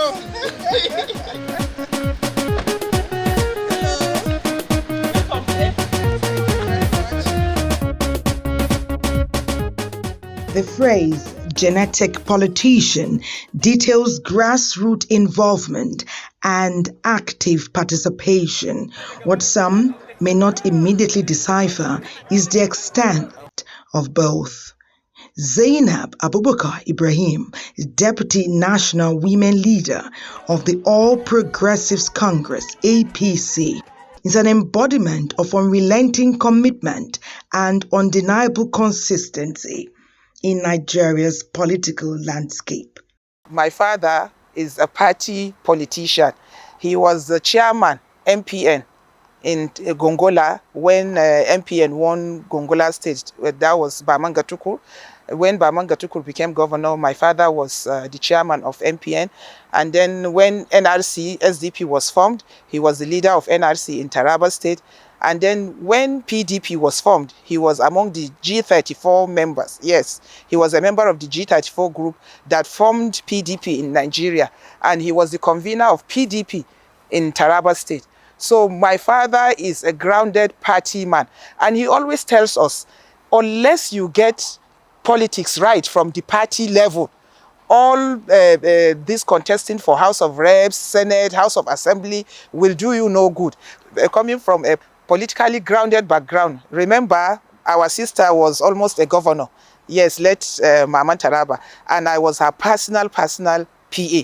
The phrase genetic politician details grassroots involvement and active participation. What some may not immediately decipher is the extent of both. Zainab Abubakar Ibrahim, Deputy National Women Leader of the All Progressives Congress, APC, is an embodiment of unrelenting commitment and undeniable consistency in Nigeria's political landscape. My father is a party politician. He was the chairman, MPN, in Gongola when MPN won Gongola State. That was Bamanga Tukur. When Bamanga Tukur became governor, my father was the chairman of MPN. And then when NRC, SDP was formed, he was the leader of NRC in Taraba State. And then when PDP was formed, he was among the G34 members. Yes, he was a member of the G34 group that formed PDP in Nigeria. And he was the convener of PDP in Taraba State. So my father is a grounded party man. And he always tells us, unless you get politics right from the party level, all this contesting for House of Reps, Senate, House of Assembly will do you no good. Coming from a politically grounded background, remember our sister was almost a governor. Yes, late Mama Taraba, and I was her personal PA.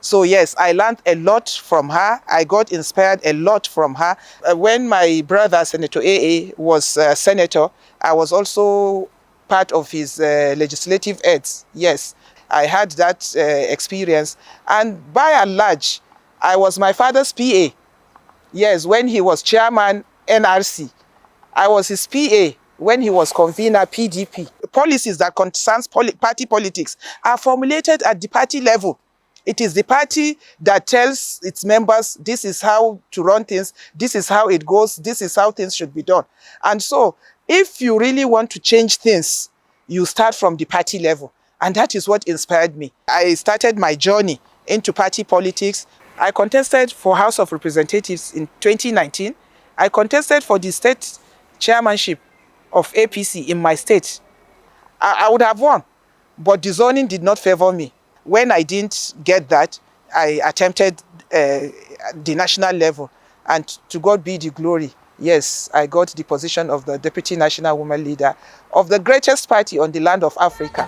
So yes, I learned a lot from her. I got inspired a lot from her. When my brother, Senator AA, was senator, I was also part of his legislative aids. Yes, I had that experience. And by and large, I was my father's PA. Yes, when he was chairman, NRC. I was his PA when he was convener, PDP. Policies that concerns party politics are formulated at the party level. It is the party that tells its members, this is how to run things, this is how it goes, this is how things should be done. And so, if you really want to change things, you start from the party level. And that is what inspired me. I started my journey into party politics. I contested for House of Representatives in 2019. I contested for the state chairmanship of APC in my state. I would have won, but the zoning did not favor me. When I didn't get that, I attempted the national level, and to God be the glory. Yes, I got the position of the Deputy National Women Leader of the greatest party on the land of Africa.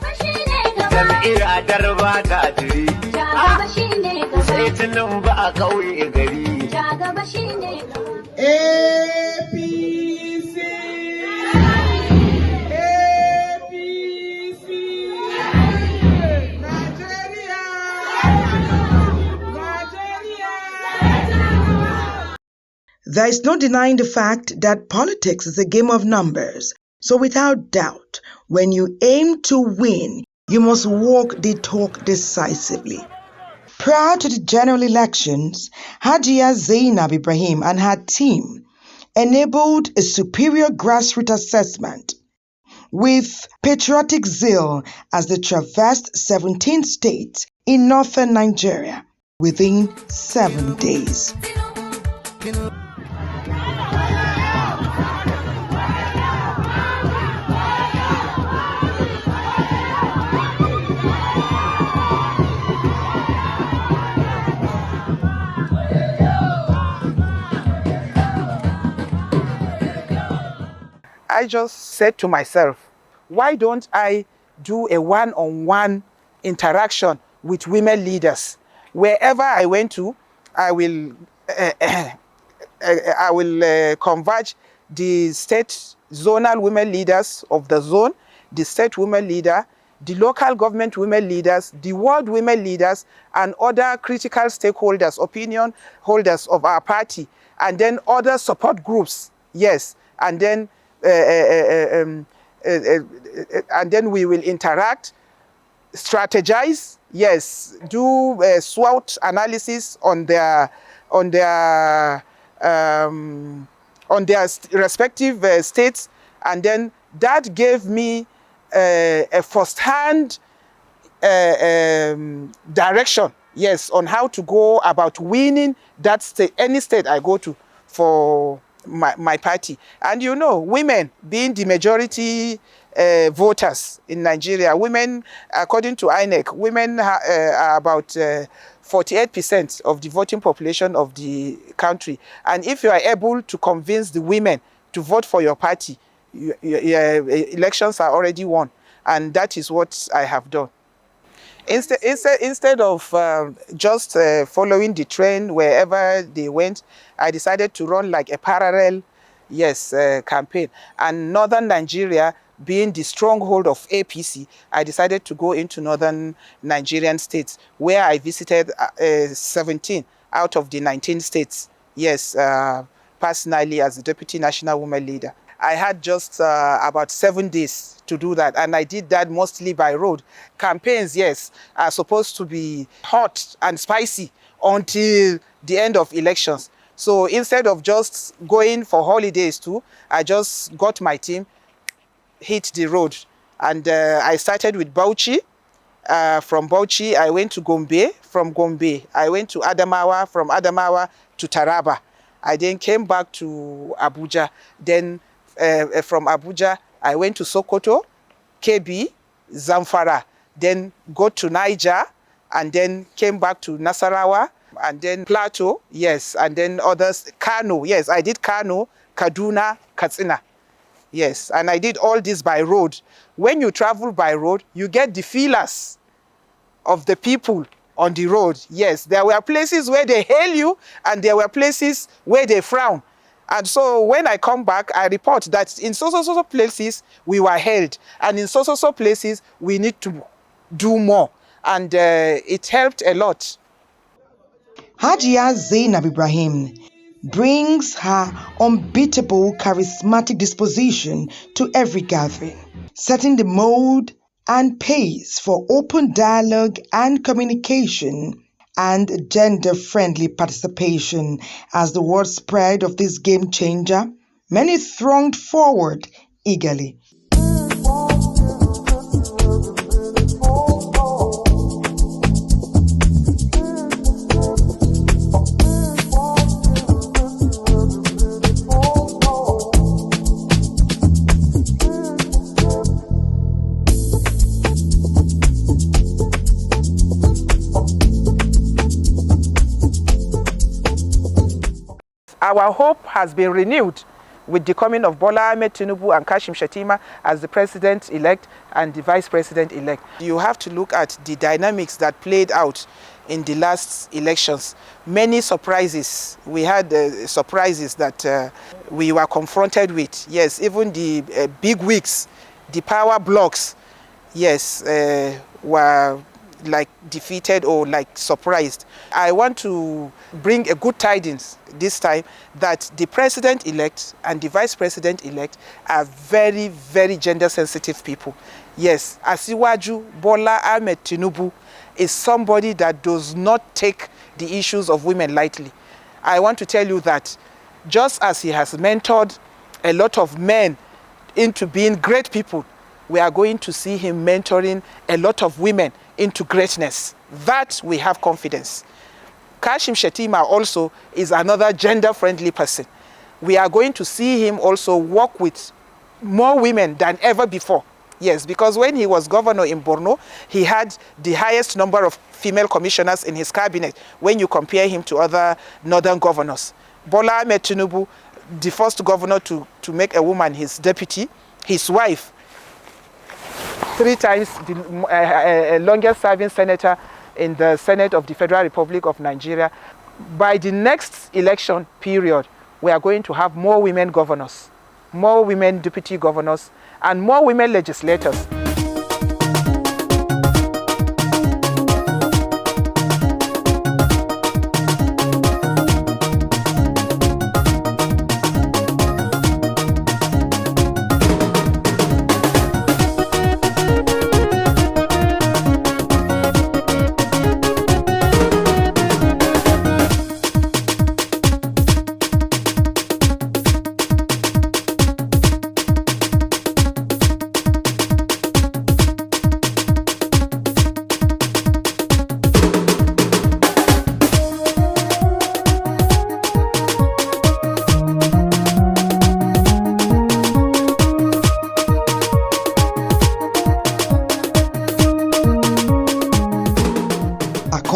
There is no denying the fact that politics is a game of numbers. So without doubt, when you aim to win, you must walk the talk decisively. Prior to the general elections, Hajia Zainab Ibrahim and her team enabled a superior grassroots assessment with patriotic zeal as they traversed 17 states in northern Nigeria within 7 days. I just said to myself, why don't I do a one-on-one interaction with women leaders? Wherever I went to, I will converge the state zonal women leaders of the zone, the state women leader, the local government women leaders, the world women leaders, and other critical stakeholders, opinion holders of our party, and then other support groups, yes, and then we will interact, strategize, yes, do SWOT analysis on their respective states, and then that gave me a first-hand direction yes, on how to go about winning that state, any state I go to for my party. And you know, women being the majority voters in Nigeria, women, according to INEC, women are about 48% of the voting population of the country. And if you are able to convince the women to vote for your party, your elections are already won. And that is what I have done. Instead of just following the trend wherever they went, I decided to run like a parallel, yes, campaign. And northern Nigeria being the stronghold of APC, I decided to go into northern Nigerian states, where I visited 17 out of the 19 states, yes, personally as the Deputy National Women Leader. I had just about 7 days to do that, and I did that mostly by road. Campaigns, yes, are supposed to be hot and spicy until the end of elections. So instead of just going for holidays too, I just got my team, hit the road, and I started with Bauchi. From Bauchi, I went to Gombe. From Gombe, I went to Adamawa. From Adamawa to Taraba. I then came back to Abuja. Then from Abuja, I went to Sokoto, Kebbi, Zamfara. Then go to Niger, and then came back to Nasarawa, and then Plateau, yes, and then others. Kano, yes, I did Kano, Kaduna, Katsina. Yes, and I did all this by road. When you travel by road, you get the feelers of the people on the road. Yes, there were places where they hail you, and there were places where they frown. And so when I come back, I report that in so places we were hailed, and in so places we need to do more. And it helped a lot. Hajia Zainab Ibrahim brings her unbeatable charismatic disposition to every gathering, setting the mode and pace for open dialogue and communication and gender-friendly participation. As the word spread of this game changer, many thronged forward eagerly. Our hope has been renewed with the coming of Bola Ahmed Tinubu and Kashim Shettima as the president-elect and the vice president-elect. You have to look at the dynamics that played out in the last elections. Many surprises. We had surprises that we were confronted with. Yes, even the big wigs, the power blocks, yes, were like defeated or like surprised. I want to bring a good tidings this time that the president-elect and the vice president-elect are very, very gender-sensitive people. Yes, Asiwaju Bola Ahmed Tinubu is somebody that does not take the issues of women lightly. I want to tell you that just as he has mentored a lot of men into being great people, we are going to see him mentoring a lot of women into greatness. That we have confidence. Kashim Shettima also is another gender-friendly person. We are going to see him also work with more women than ever before. Yes, because when he was governor in Borno, he had the highest number of female commissioners in his cabinet when you compare him to other northern governors. Bola Ahmed Tinubu, the first governor to make a woman his deputy, his wife, 3 times the longest serving senator in the Senate of the Federal Republic of Nigeria. By the next election period, we are going to have more women governors, more women deputy governors, and more women legislators.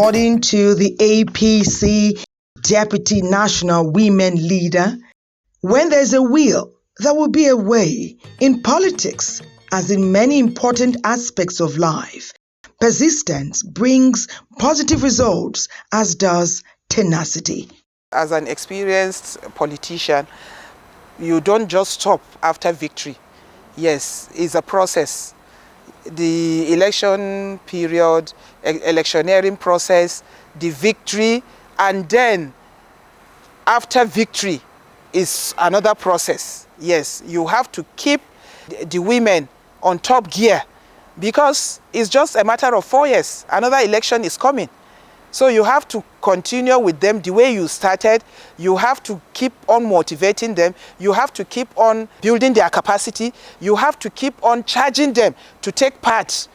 According to the APC Deputy National Women Leader, when there's a will, there will be a way. In politics, as in many important aspects of life, persistence brings positive results, as does tenacity. As an experienced politician, you don't just stop after victory. Yes, it's a process. The election period, electioneering process, the victory, and then after victory is another process. Yes, you have to keep the women on top gear because it's just a matter of 4 years. Another election is coming. So you have to continue with them the way you started. You have to keep on motivating them. You have to keep on building their capacity. You have to keep on charging them to take part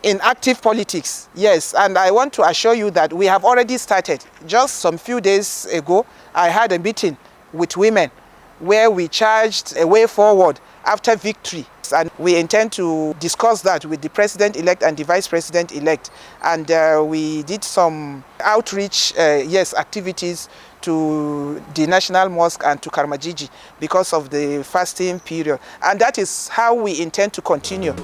in active politics. Yes, and I want to assure you that we have already started. Just some few days ago, I had a meeting with women where we charged a way forward after victory. And we intend to discuss that with the president-elect and the vice president-elect. And we did some outreach, activities to the National Mosque and to Karmajiji because of the fasting period. And that is how we intend to continue.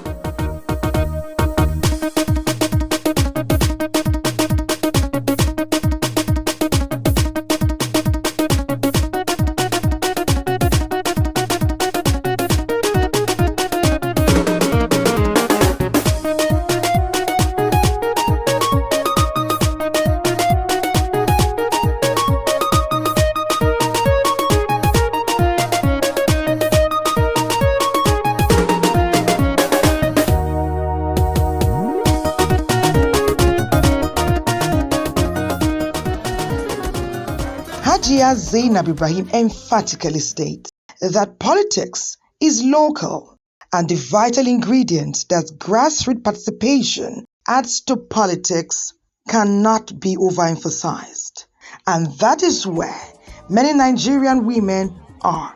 Hajia Zainab Ibrahim emphatically states that politics is local and the vital ingredient that grassroots participation adds to politics cannot be overemphasized. And that is where many Nigerian women are.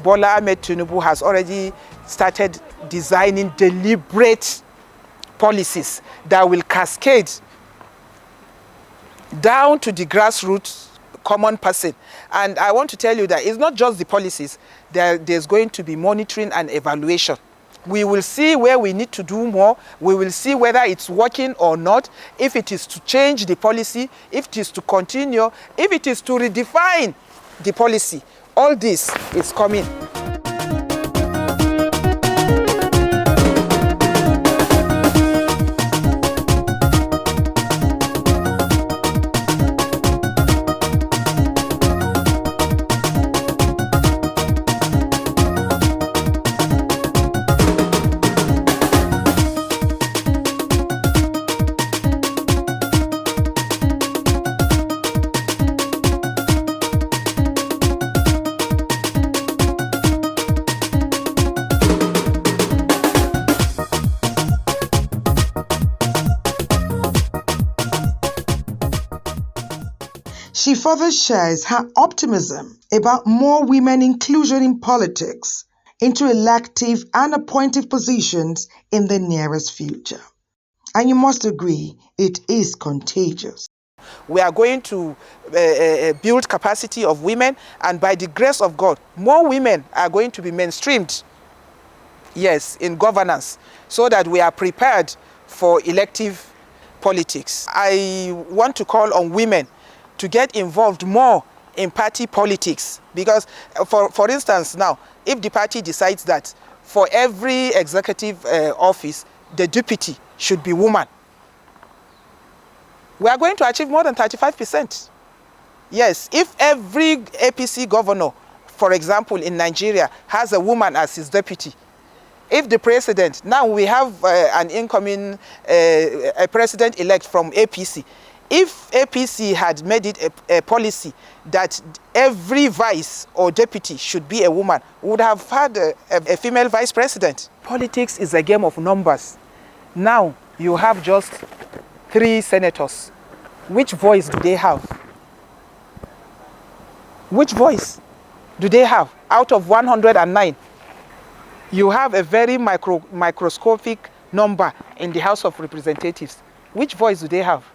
Bola Ahmed Tinubu has already started designing deliberate policies that will cascade down to the grassroots common person. And I want to tell you that it's not just the policies, there's going to be monitoring and evaluation. We will see where we need to do more. We will see whether it's working or not, if it is to change the policy, if it is to continue, if it is to redefine the policy. All this is coming. She further shares her optimism about more women inclusion in politics into elective and appointive positions in the nearest future. And you must agree, it is contagious. We are going to build capacity of women, and by the grace of God, more women are going to be mainstreamed, yes, in governance, so that we are prepared for elective politics. I want to call on women to get involved more in party politics, because for instance now, if the party decides that for every executive office the deputy should be woman, we are going to achieve more than 35%. Yes, if every APC governor, for example in Nigeria, has a woman as his deputy, if the president, now we have an incoming a president-elect from APC, if APC had made it a policy that every vice or deputy should be a woman, we would have had a female vice president. Politics is a game of numbers. Now you have just 3 senators. Which voice do they have? Which voice do they have out of 109? You have a very microscopic number in the House of Representatives. Which voice do they have?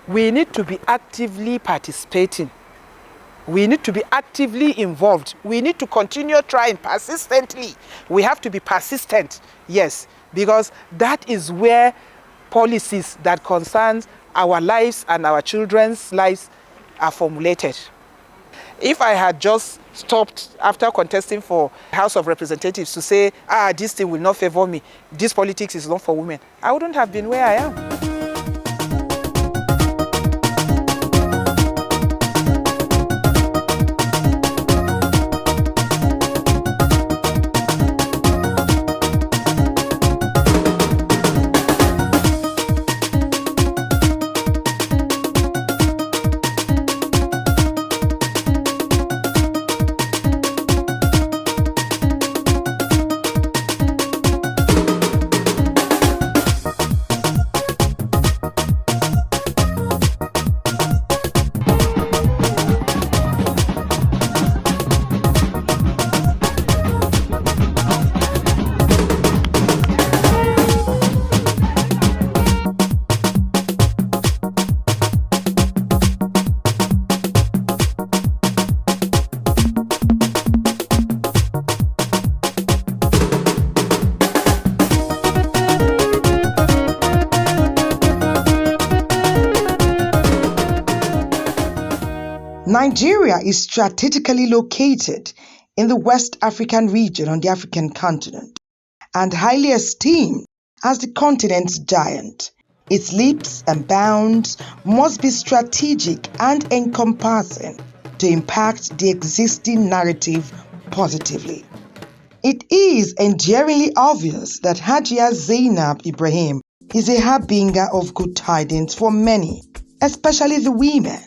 we need to be actively participating. We need to be actively involved. We need to continue trying persistently. We have to be persistent, yes, because that is where policies that concerns our lives and our children's lives are formulated. If I had just stopped after contesting for House of Representatives to say, this thing will not favor me, this politics is not for women, I wouldn't have been where I am. Nigeria is strategically located in the West African region on the African continent and highly esteemed as the continent's giant. Its leaps and bounds must be strategic and encompassing to impact the existing narrative positively. It is endearingly obvious that Hajia Zainab Ibrahim is a harbinger of good tidings for many, especially the women.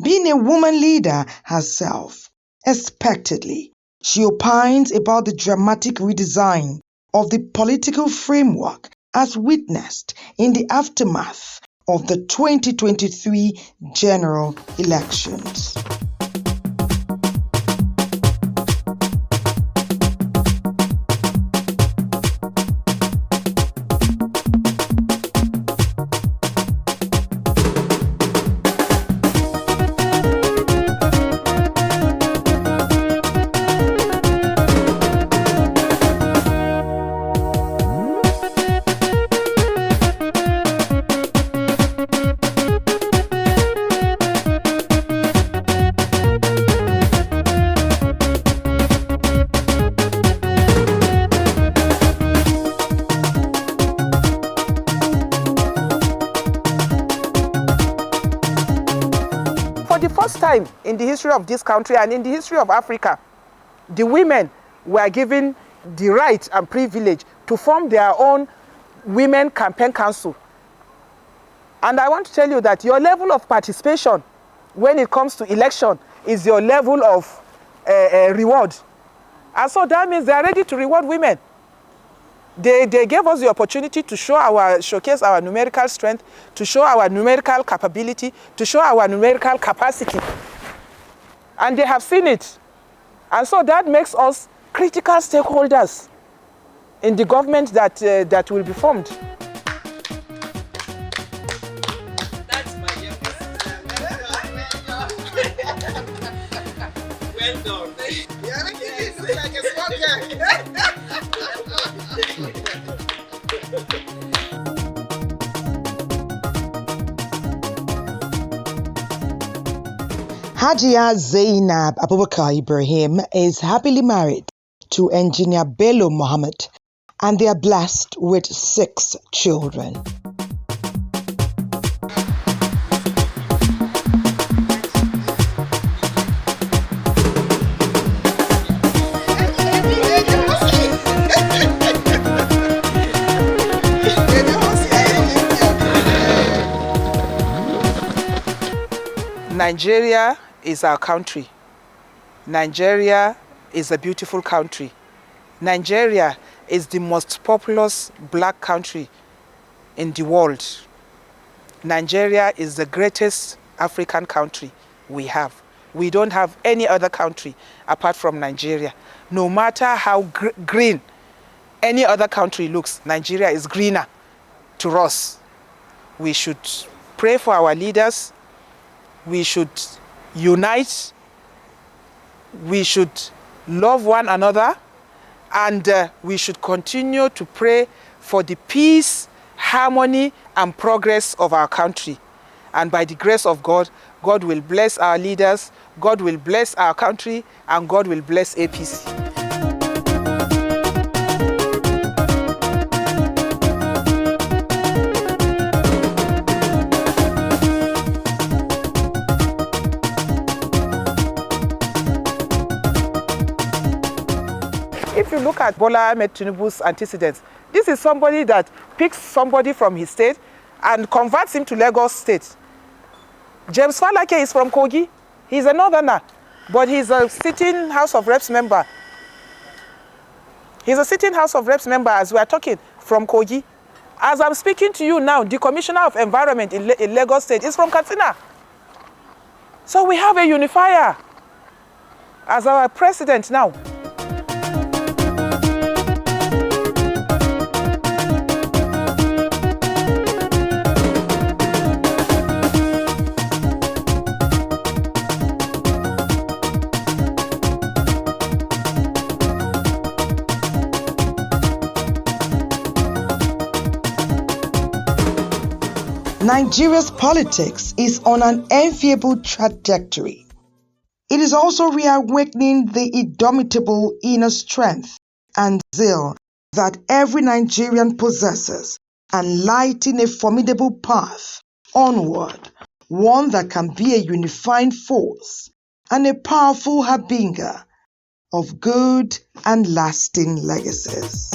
Being a woman leader herself, expectedly, she opines about the dramatic redesign of the political framework as witnessed in the aftermath of the 2023 general elections. For the first time in the history of this country and in the history of Africa, the women were given the right and privilege to form their own women campaign council. And I want to tell you that your level of participation when it comes to election is your level of reward. And so that means they are ready to reward women. They gave us the opportunity to showcase our numerical strength, to show our numerical capability, to show our numerical capacity. And they have seen it. And so that makes us critical stakeholders in the government that will be formed. That's my youngest. Well done. Yeah, it looks like a smoker. Hajia Zainab Abubakar Ibrahim is happily married to engineer Bello Mohammed, and they are blessed with 6 children. Nigeria is our country. Nigeria is a beautiful country. Nigeria is the most populous black country in the world. Nigeria is the greatest African country we have. We don't have any other country apart from Nigeria. No matter how green any other country looks, Nigeria is greener to us. We should pray for our leaders. We should unite. We should love one another. And we should continue to pray for the peace, harmony, and progress of our country. And by the grace of God, God will bless our leaders, God will bless our country, and God will bless APC. If you look at Bola Ahmed Tinubu's antecedents, this is somebody that picks somebody from his state and converts him to Lagos State. James Falake is from Kogi. He's a northerner, but he's a sitting House of Reps member. He's a sitting House of Reps member as we are talking from Kogi. As I'm speaking to you now, the Commissioner of Environment in Lagos State is from Katsina. So we have a unifier as our president now. Nigeria's politics is on an enviable trajectory. It is also reawakening the indomitable inner strength and zeal that every Nigerian possesses and lighting a formidable path onward, one that can be a unifying force and a powerful harbinger of good and lasting legacies.